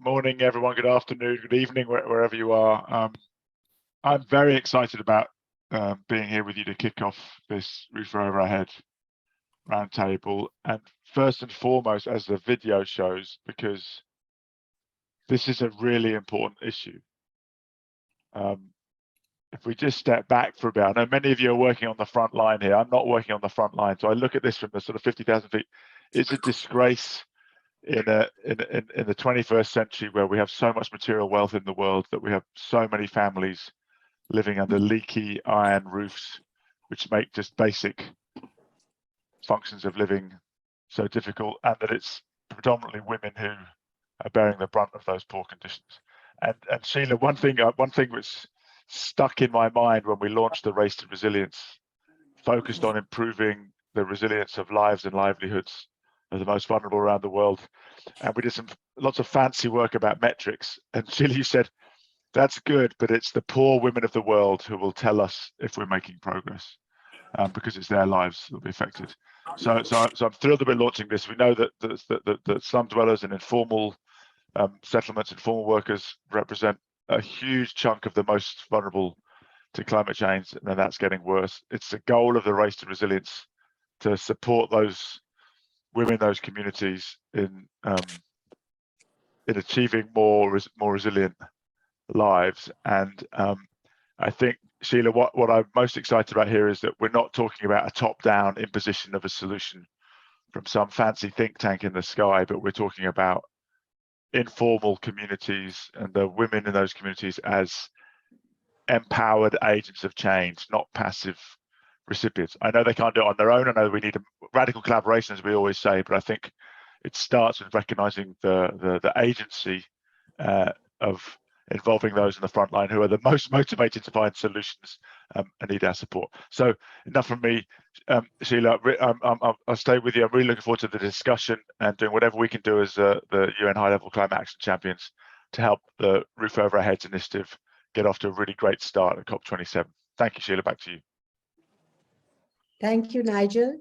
morning, everyone. Good afternoon, good evening, wherever you are. I'm very excited about being here with you to kick off this Roof Over Our Head roundtable. And first and foremost, as the video shows, because this is a really important issue. If we just step back for a bit, I know many of you are working on the front line here. I'm not working on the front line, so I look at this from the sort of 50,000 feet. It's a disgrace in the 21st century, where we have so much material wealth in the world, that we have so many families living under leaky iron roofs, which make just basic functions of living so difficult, and that it's predominantly women who are bearing the brunt of those poor conditions. And Sheila, one thing which stuck in my mind when we launched the Race to Resilience, focused on improving the resilience of lives and livelihoods of the most vulnerable around the world. And we did lots of fancy work about metrics. And Sheila, you said, that's good, but it's the poor women of the world who will tell us if we're making progress, because it's their lives that will be affected. So I'm thrilled that we're launching this. We know that slum dwellers and informal settlements, informal workers represent a huge chunk of the most vulnerable to climate change, and then that's getting worse. It's the goal of the Race to Resilience to support those women, those communities in achieving more resilient lives. And I think, Sheila, what I'm most excited about here is that we're not talking about a top-down imposition of a solution from some fancy think tank in the sky, but we're talking about informal communities and the women in those communities as empowered agents of change, not passive recipients. I know they can't do it on their own. I know we need a radical collaboration, as we always say, but I think it starts with recognizing the agency of involving those in the front line who are the most motivated to find solutions and need our support. So enough from me. Sheila, I'll stay with you. I'm really looking forward to the discussion and doing whatever we can do as the UN high-level climate action champions to help the Roof Over Our Heads initiative get off to a really great start at COP27. Thank you, Sheila. Back to you. Thank you, Nigel.